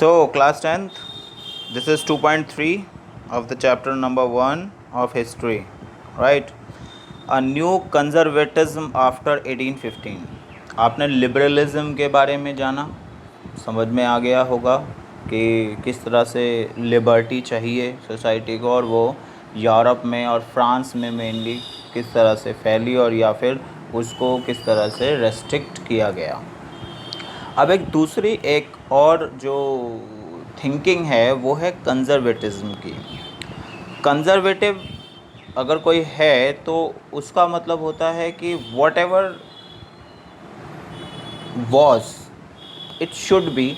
So, class 10th, this is 2.3 of the chapter number 1 of history, right? A new conservatism after 1815. आपने liberalism के बारे में जाना, समझ में आ गया होगा कि किस तरह से लिबर्टी चाहिए सोसाइटी को, और वो यूरोप में और फ्रांस में मेनली किस तरह से फैली और या फिर उसको किस तरह से रेस्ट्रिक्ट किया गया। अब एक और जो थिंकिंग है वो है कंज़र्वेटिज़म की। कंज़र्वेटिव अगर कोई है तो उसका मतलब होता है कि what ever was it should be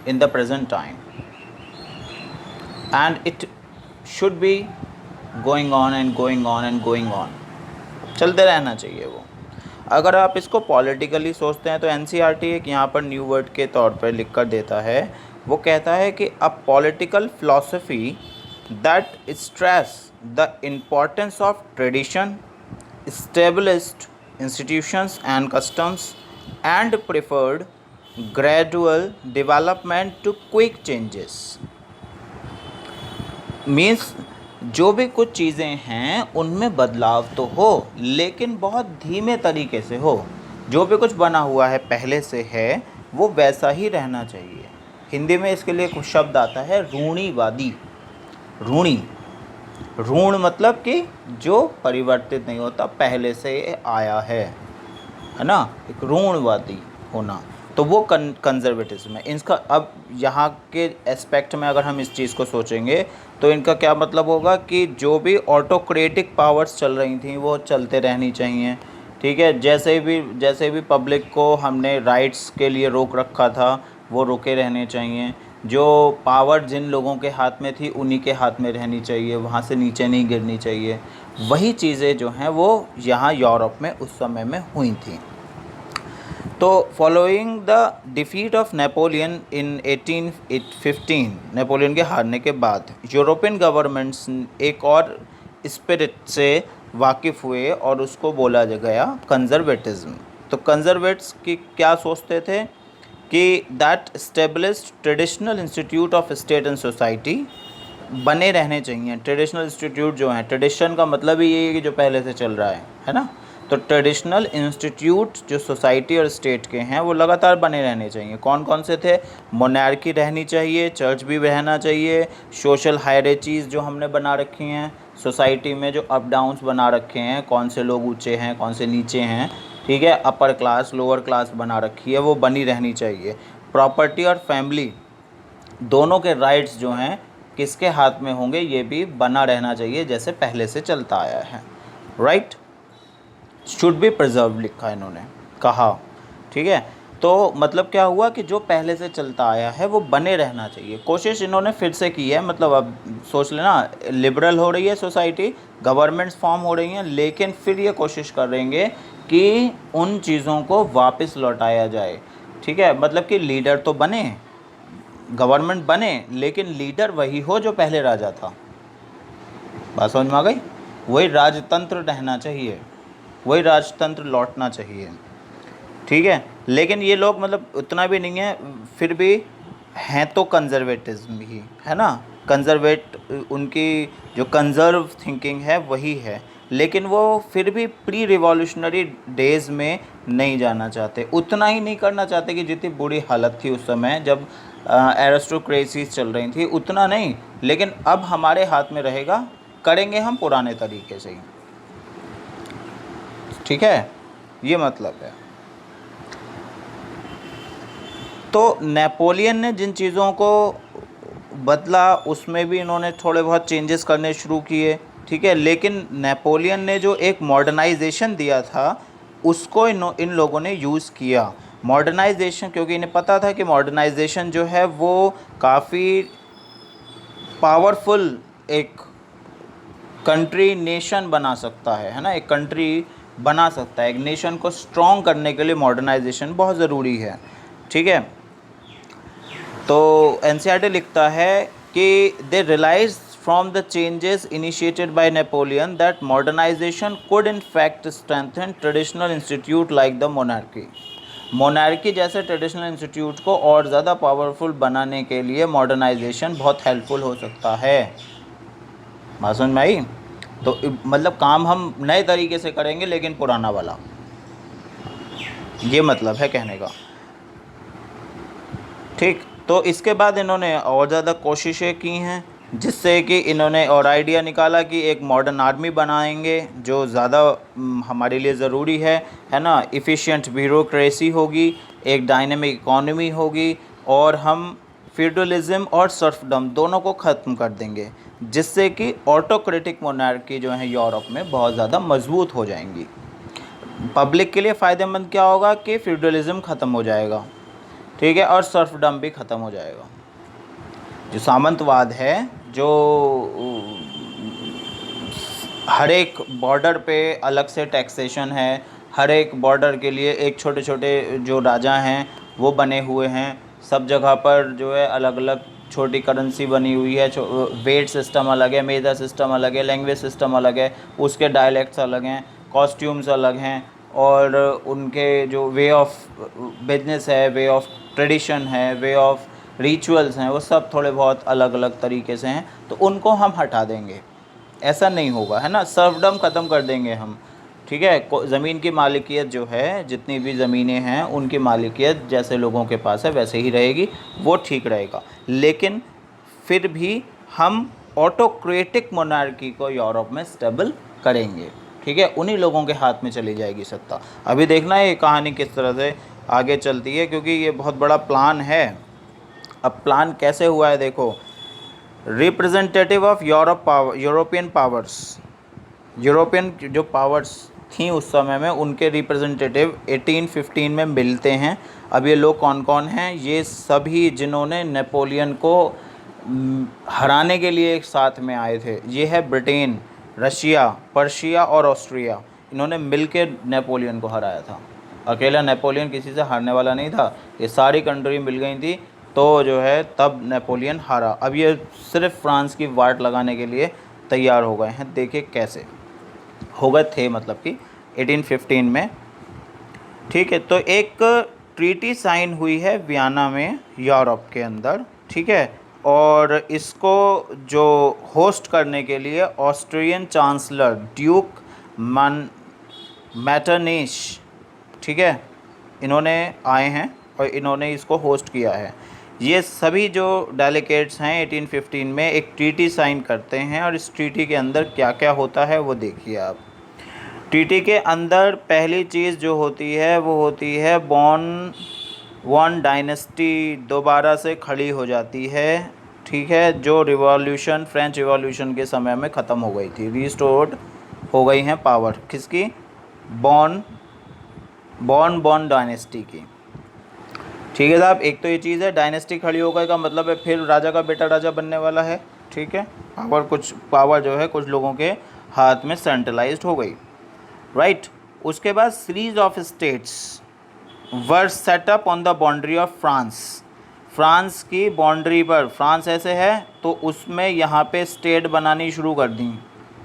in the present time and it should be going on and going on and going on, चलते रहना चाहिए वो। अगर आप इसको पॉलिटिकली सोचते हैं तो एनसीईआरटी एक यहाँ पर न्यू वर्ड के तौर पर लिख कर देता है। वो कहता है कि a political philosophy that stress the importance of tradition, established institutions and customs, and preferred gradual development to quick changes। Means जो भी कुछ चीज़ें हैं उनमें बदलाव तो हो लेकिन बहुत धीमे तरीके से हो। जो भी कुछ बना हुआ है पहले से है वो वैसा ही रहना चाहिए। हिंदी में इसके लिए कुछ शब्द आता है रूढ़िवादी। ऋण मतलब कि जो परिवर्तित नहीं होता, पहले से आया है ना, एक ऋणवादी होना। तो वो कंजर्वेटिज्म है। इसका अब यहाँ के एस्पेक्ट में अगर हम इस चीज़ को सोचेंगे तो इनका क्या मतलब होगा कि जो भी ऑटोक्रेटिक पावर्स चल रही थी वो चलते रहनी चाहिए, ठीक है। जैसे भी पब्लिक को हमने राइट्स के लिए रोक रखा था वो रोके रहने चाहिए। जो पावर जिन लोगों के हाथ में थी उन्हीं के हाथ में रहनी चाहिए, वहाँ से नीचे नहीं गिरनी चाहिए। वही चीज़ें जो हैं वो यहाँ यूरोप में उस समय में हुई थी। तो following the defeat of Napoleon in 1815, Napoleon के हारने के बाद यूरोपियन गवर्नमेंट्स एक और स्पिरिट से वाकिफ़ हुए और उसको बोला गया कंजर्वेटिज्म। तो कंजर्वेट्स की क्या सोचते थे कि that established traditional institute of state and society बने रहने चाहिए। ट्रेडिशनल इंस्टीट्यूट जो हैं, ट्रेडिशन का मतलब ही ये है कि जो पहले से चल रहा है ना। तो ट्रेडिशनल इंस्टीट्यूट जो सोसाइटी और स्टेट के हैं वो लगातार बने रहने चाहिए। कौन कौन से थे? मोनार्की रहनी चाहिए, चर्च भी रहना चाहिए, सोशल हायरार्कीज़ जो हमने बना रखी हैं सोसाइटी में, जो अप डाउन्स बना रखे हैं, कौन से लोग ऊँचे हैं कौन से नीचे हैं, ठीक है, अपर क्लास लोअर क्लास बना रखी है, वो बनी रहनी चाहिए। प्रॉपर्टी और फैमिली दोनों के राइट्स जो हैं किसके हाथ में होंगे ये भी बना रहना चाहिए जैसे पहले से चलता आया है, राइट। शुड बी प्रिजर्व लिखा इन्होंने कहा, ठीक है। तो मतलब क्या हुआ कि जो पहले से चलता आया है वो बने रहना चाहिए। कोशिश इन्होंने फिर से की है, मतलब अब सोच लेना, लिबरल हो रही है सोसाइटी, गवर्नमेंट्स फॉर्म हो रही हैं, लेकिन फिर ये कोशिश करेंगे कि उन चीज़ों को वापस लौटाया जाए, ठीक है। मतलब कि लीडर तो बने, गवर्नमेंट बने, लेकिन लीडर वही हो जो पहले राजा था। बात समझ में आ गई? वही राजतंत्र रहना चाहिए, वही राजतंत्र लौटना चाहिए, ठीक है। लेकिन ये लोग मतलब उतना भी नहीं है, फिर भी हैं तो कंजर्वेटिज्म ही है ना। उनकी जो कंजर्व थिंकिंग है वही है, लेकिन वो फिर भी प्री रिवॉल्यूशनरी डेज़ में नहीं जाना चाहते, उतना ही नहीं करना चाहते कि जितनी बुरी हालत थी उस समय जब एरिस्टोक्रेसीज चल रही थी, उतना नहीं। लेकिन अब हमारे हाथ में रहेगा, करेंगे हम पुराने तरीके से ही, ठीक है, ये मतलब है। तो नेपोलियन ने जिन चीज़ों को बदला उसमें भी इन्होंने थोड़े बहुत चेंजेस करने शुरू किए, ठीक है। लेकिन नेपोलियन ने जो एक मॉडर्नाइजेशन दिया था उसको इन लोगों ने यूज़ किया। मॉडर्नाइजेशन, क्योंकि इन्हें पता था कि मॉडर्नाइजेशन जो है वो काफ़ी पावरफुल एक कंट्री नेशन बना सकता है ना, एक कंट्री बना सकता है। एक नेशन को स्ट्रॉन्ग करने के लिए मॉडर्नाइजेशन बहुत ज़रूरी है, ठीक है। तो एनसीईआरटी लिखता है कि they realise from the changes initiated by Napoleon that modernisation could in fact strengthen traditional institute like the monarchy. Monarchy जैसे ट्रेडिशनल इंस्टीट्यूट को और ज़्यादा पावरफुल बनाने के लिए मॉडर्नाइजेशन बहुत हेल्पफुल हो सकता है। बात समझ में आई? तो मतलब काम हम नए तरीके से करेंगे लेकिन पुराना वाला, ये मतलब है कहने का। ठीक, तो इसके बाद इन्होंने और ज़्यादा कोशिशें की हैं, जिससे कि इन्होंने और आइडिया निकाला कि एक मॉडर्न आर्मी बनाएंगे जो ज़्यादा हमारे लिए ज़रूरी है ना। इफ़िशिएंट ब्यूरोक्रेसी होगी, एक डायनेमिक इकोनॉमी होगी, और हम फ्यूडलिज्म और सर्फडम दोनों को ख़त्म कर देंगे, जिससे कि ऑटोक्रेटिक मोनार्की जो है यूरोप में बहुत ज़्यादा मजबूत हो जाएंगी। पब्लिक के लिए फ़ायदेमंद क्या होगा कि फ्यूडलिज्म ख़त्म हो जाएगा, ठीक है, और सर्फडम भी ख़त्म हो जाएगा। जो सामंतवाद है, जो हर एक बॉर्डर पे अलग से टैक्सेशन है, हर एक बॉर्डर के लिए एक छोटे छोटे जो राजा हैं वो बने हुए हैं, सब जगह पर जो है अलग अलग छोटी करेंसी बनी हुई है, वेट सिस्टम अलग है, मेजर सिस्टम अलग है, लैंग्वेज सिस्टम अलग है, उसके डायलेक्ट्स अलग हैं, कॉस्ट्यूम्स अलग हैं, और उनके जो वे ऑफ बिजनेस है, वे ऑफ ट्रेडिशन है, वे ऑफ रिचुअल्स हैं, वो सब थोड़े बहुत अलग अलग तरीके से हैं। तो उनको हम हटा देंगे, ऐसा नहीं होगा, है ना। सर्फडम ख़त्म कर देंगे हम, ठीक है। ज़मीन की मालिकियत जो है, जितनी भी ज़मीनें हैं उनकी मालिकियत जैसे लोगों के पास है वैसे ही रहेगी, वो ठीक रहेगा। लेकिन फिर भी हम ऑटोक्रेटिक मोनार्की को यूरोप में स्टेबल करेंगे, ठीक है। उन्हीं लोगों के हाथ में चली जाएगी सत्ता। अभी देखना है ये कहानी किस तरह से आगे चलती है, क्योंकि ये बहुत बड़ा प्लान है। अब प्लान कैसे हुआ है देखो। Representative of European powers, European जो पावर्स थी उस समय में, उनके रिप्रेजेंटेटिव 1815 में मिलते हैं। अब ये लोग कौन कौन हैं? ये सभी जिन्होंने नेपोलियन को हराने के लिए एक साथ में आए थे। ये है ब्रिटेन, रशिया, पर्शिया और ऑस्ट्रिया। इन्होंने मिलकर नेपोलियन को हराया था। अकेला नेपोलियन किसी से हारने वाला नहीं था, ये सारी कंट्री मिल गई थी, तो जो है तब नेपोलियन हारा। अब ये सिर्फ फ्रांस की वाट लगाने के लिए तैयार हो गए हैं। देखिए कैसे हो गए थे, मतलब कि 1815 में, ठीक है। तो एक ट्रीटी साइन हुई है वियना में, यूरोप के अंदर, ठीक है। और इसको जो होस्ट करने के लिए ऑस्ट्रियन चांसलर ड्यूक मैटरनिश, ठीक है, इन्होंने आए हैं और इन्होंने इसको होस्ट किया है। ये सभी जो डेलीगेट्स हैं 1815 में एक ट्रीटी साइन करते हैं, और इस ट्रीटी के अंदर क्या क्या होता है वो देखिए आप। ट्रीटी के अंदर पहली चीज़ जो होती है वो होती है बॉन डायनेस्टी दोबारा से खड़ी हो जाती है, ठीक है, जो रिवॉल्यूशन, फ्रेंच रिवॉल्यूशन के समय में ख़त्म हो गई थी। रिस्टोर्ड हो गई हैं पावर, किसकी? बॉन डायनेस्टी की, ठीक है साहब। एक तो ये चीज़ है, डायनेस्टी खड़ी हो गई का मतलब है फिर राजा का बेटा राजा बनने वाला है, ठीक है। पावर जो है कुछ लोगों के हाथ में सेंट्रलाइज्ड हो गई, राइट। उसके बाद series of states were set up on the boundary of France की बाउंड्री पर, फ्रांस ऐसे है तो उसमें यहाँ पे स्टेट बनानी शुरू कर दी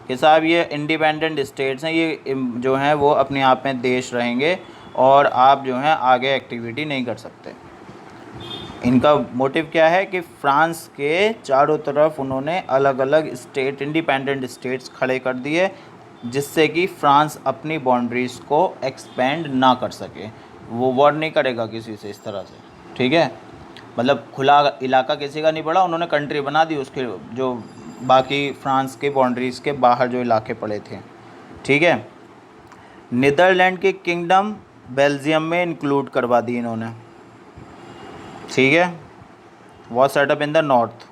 कि साहब ये इंडिपेंडेंट स्टेट्स हैं, ये जो हैं वो अपने आप में देश रहेंगे और आप जो हैं आगे एक्टिविटी नहीं कर सकते। इनका मोटिव क्या है कि फ्रांस के चारों तरफ उन्होंने अलग अलग स्टेट, इंडिपेंडेंट स्टेट्स खड़े कर दिए, जिससे कि फ्रांस अपनी बाउंड्रीज़ को एक्सपेंड ना कर सके। वो वॉर नहीं करेगा किसी से इस तरह से, ठीक है। मतलब खुला इलाका किसी का नहीं पड़ा, उन्होंने कंट्री बना दी, उसके जो बाकी फ्रांस के बाउंड्रीज़ के बाहर जो इलाके पड़े थे, ठीक है। नीदरलैंड की किंगडम बेल्जियम में इंक्लूड करवा दी इन्होंने, ठीक है। Was set up in the north.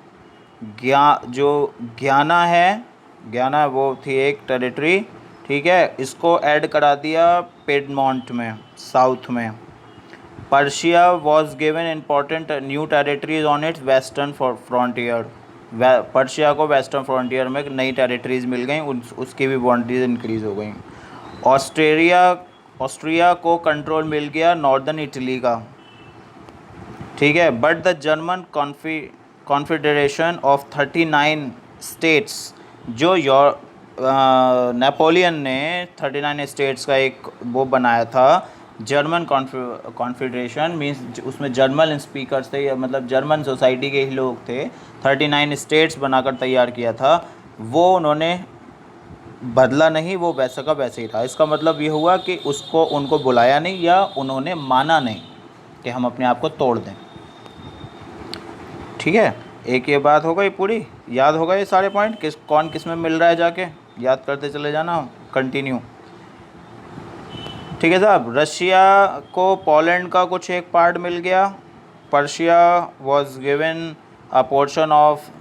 ग्याना है, ग्याना वो थी एक टेरिटरी, ठीक है, इसको ऐड करा दिया पिडमॉन्ट में, साउथ में। Persia was given important new territories on it's western frontier. Persia को वेस्टर्न फ्रंटियर में नई टेरिटरीज मिल गई, उसकी भी बाउंड्रीज इंक्रीज़ हो गई। ऑस्ट्रिया को कंट्रोल मिल गया नॉर्दर्न इटली का, ठीक है। But the German confederation of 39 states, जो नेपोलियन ने 39 स्टेट्स का एक वो बनाया था, जर्मन कॉन्फेडरेशन मीन्स उसमें जर्मन स्पीकर्स थे, या मतलब जर्मन सोसाइटी के ही लोग थे, 39 स्टेट्स बनाकर तैयार किया था, वो उन्होंने बदला नहीं, वो वैसा का वैसे ही रहा। इसका मतलब ये हुआ कि उसको उनको बुलाया नहीं या उन्होंने माना नहीं कि हम अपने आप को तोड़ दें। ठीक है, एक ये बात हो गई पूरी, याद होगा ये सारे पॉइंट, कौन किस में मिल रहा है, जाके याद करते चले जाना। कंटिन्यू। ठीक है साहब, रशिया को पोलैंड का कुछ एक पार्ट मिल गया। Prussia was given a portion of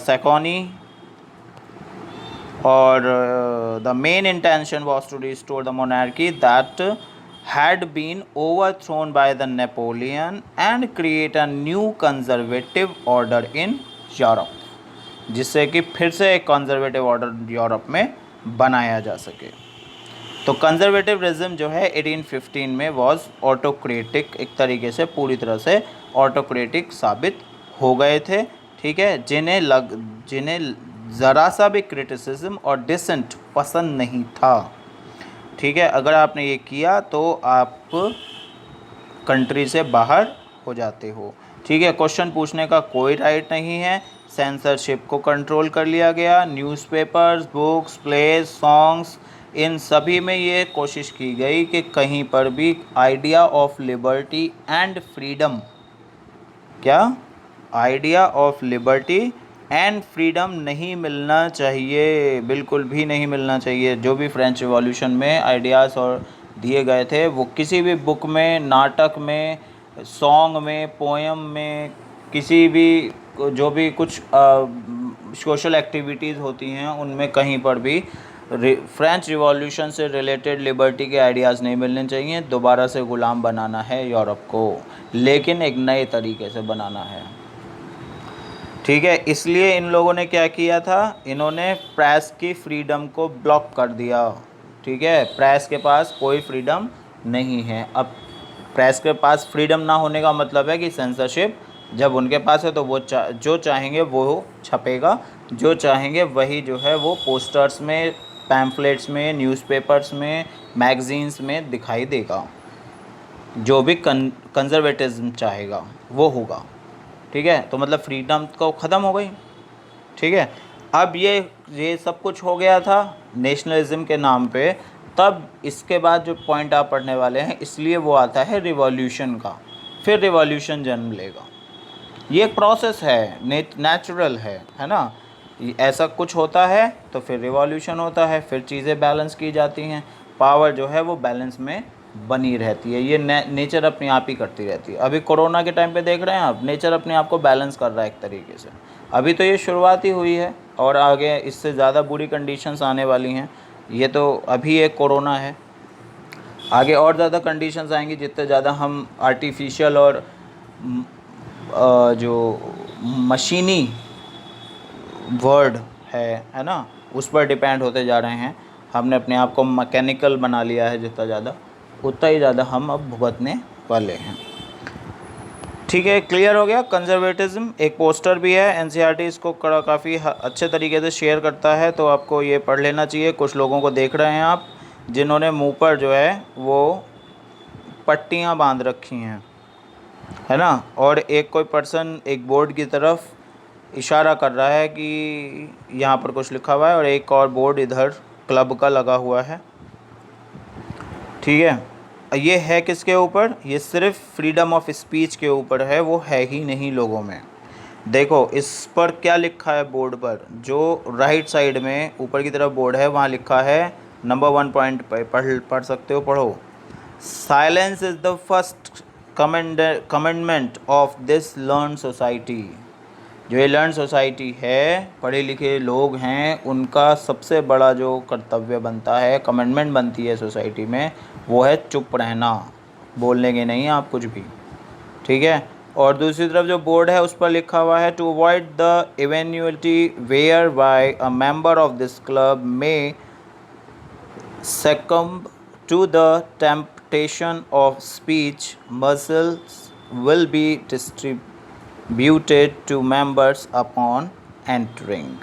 Saxony, और the main intention was to restore the monarchy that had been overthrown by the Napoleon and create a new conservative order in Europe, जिससे कि फिर से एक conservative order Europe में बनाया जा सके। तो कंजर्वेटिविज्म जो है 1815 में वॉज ऑटोक्रेटिक, एक तरीके से पूरी तरह से ऑटोक्रेटिक साबित हो गए थे। ठीक है, जिन्हें ज़रा सा भी क्रिटिसिज्म और डिसेंट पसंद नहीं था। ठीक है, अगर आपने ये किया तो आप कंट्री से बाहर हो जाते हो। ठीक है, क्वेश्चन पूछने का कोई राइट नहीं है। सेंसरशिप को कंट्रोल कर लिया गया। न्यूज़पेपर्स, बुक्स, प्लेज, सॉन्ग्स, इन सभी में ये कोशिश की गई कि कहीं पर भी idea of liberty and freedom, क्या idea of liberty and freedom नहीं मिलना चाहिए, बिल्कुल भी नहीं मिलना चाहिए। जो भी फ्रेंच रिवॉल्यूशन में आइडियाज़ और दिए गए थे वो किसी भी बुक में, नाटक में, सॉन्ग में, पोएम में, किसी भी जो भी कुछ सोशल एक्टिविटीज़ होती हैं उनमें कहीं पर भी फ्रेंच रिवॉल्यूशन से रिलेटेड लिबर्टी के आइडियाज़ नहीं मिलने चाहिए। दोबारा से ग़ुलाम बनाना है यूरोप को, लेकिन एक नए तरीके से बनाना है। ठीक है, इसलिए इन लोगों ने क्या किया था, इन्होंने प्रेस की फ्रीडम को ब्लॉक कर दिया। ठीक है, प्रेस के पास कोई फ्रीडम नहीं है। अब प्रेस के पास फ्रीडम ना होने का मतलब है कि सेंसरशिप जब उनके पास है तो वो जो चाहेंगे वो छपेगा, जो चाहेंगे वही जो है वो पोस्टर्स में, पैम्फलेट्स में, न्यूज़पेपर्स में, मैगजीन्स में दिखाई देगा। जो भी कंजर्वेटिज्म चाहेगा वो होगा। ठीक है, तो मतलब फ्रीडम को ख़त्म हो गई। ठीक है, अब ये सब कुछ हो गया था नेशनलिज्म के नाम पे। तब इसके बाद जो पॉइंट आप पढ़ने वाले हैं, इसलिए वो आता है रिवॉल्यूशन का। फिर रिवॉल्यूशन जन्म लेगा। ये एक प्रोसेस है, नेचुरल है ना। ऐसा कुछ होता है तो फिर रिवॉल्यूशन होता है, फिर चीज़ें बैलेंस की जाती हैं, पावर जो है वो बैलेंस में बनी रहती है। ये नेचर अपने आप ही करती रहती है। अभी कोरोना के टाइम पे देख रहे हैं आप, नेचर अपने आप को बैलेंस कर रहा है एक तरीके से। अभी तो ये शुरुआत ही हुई है और आगे इससे ज़्यादा बुरी कंडीशंस आने वाली हैं। ये तो अभी एक कोरोना है, आगे और ज़्यादा कंडीशंस आएंगी जितने ज़्यादा हम आर्टिफिशियल और जो मशीनी वर्ड है ना, उस पर डिपेंड होते जा रहे हैं। हमने अपने आप को मैकेनिकल बना लिया है, जितना ज़्यादा उतना ही ज़्यादा हम अब भुगतने वाले हैं। ठीक है, क्लियर हो गया। कंजर्वेटिज्म एक पोस्टर भी है, एनसीईआरटी इसको काफ़ी अच्छे तरीके से शेयर करता है, तो आपको ये पढ़ लेना चाहिए। कुछ लोगों को देख रहे हैं आप जिन्होंने मुंह पर जो है वो पट्टियाँ बांध रखी हैं, है ना, और एक कोई पर्सन एक बोर्ड की तरफ इशारा कर रहा है कि यहाँ पर कुछ लिखा हुआ है, और एक और बोर्ड इधर क्लब का लगा हुआ है। ठीक है, ये है किसके ऊपर, ये सिर्फ फ्रीडम ऑफ स्पीच के ऊपर है, वो है ही नहीं लोगों में। देखो इस पर क्या लिखा है बोर्ड पर, जो राइट साइड में ऊपर की तरफ बोर्ड है वहाँ लिखा है, नंबर 1 पॉइंट पढ़ सकते हो, पढ़ो। Silence is the first commandment of this learned society. जो ये लर्न सोसाइटी है, पढ़े लिखे लोग हैं, उनका सबसे बड़ा जो कर्तव्य बनता है, कमेंडमेंट बनती है सोसाइटी में, वो है चुप रहना, बोलने के नहीं आप कुछ भी। ठीक है, और दूसरी तरफ जो बोर्ड है उस पर लिखा हुआ है, to avoid the eventuality whereby a member of this club may succumb to the temptation of speech, muscles will be distributed to members upon entering.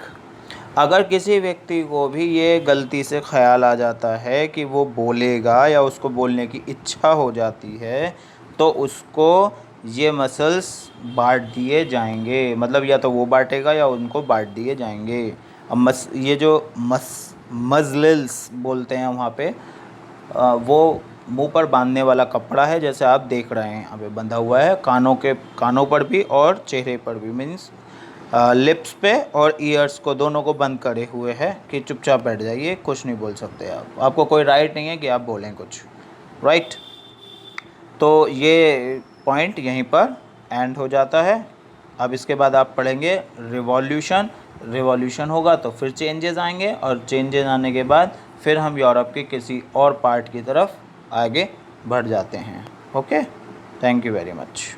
अगर किसी व्यक्ति को भी ये गलती से ख्याल आ जाता है कि वो बोलेगा या उसको बोलने की इच्छा हो जाती है, तो उसको ये मसल्स बांट दिए जाएंगे, मतलब या तो वो बांटेगा या उनको बांट दिए जाएंगे। अब ये जो मजलिल्स बोलते हैं वहाँ पे, वो मुंह पर बांधने वाला कपड़ा है, जैसे आप देख रहे हैं यहाँ पे बंधा हुआ है, कानों पर भी और चेहरे पर भी, मीन्स लिप्स पे और ईयर्स को दोनों को बंद करे हुए है कि चुपचाप बैठ जाइए, कुछ नहीं बोल सकते आप, आपको कोई राइट नहीं है कि आप बोलें कुछ, राइट। तो ये पॉइंट यहीं पर एंड हो जाता है। अब इसके बाद आप पढ़ेंगे रिवॉल्यूशन। रिवॉल्यूशन होगा तो फिर चेंजेस आएंगे, और चेंजेस आने के बाद फिर हम यूरोप के किसी और पार्ट की तरफ आगे बढ़ जाते हैं। Okay, thank you very much.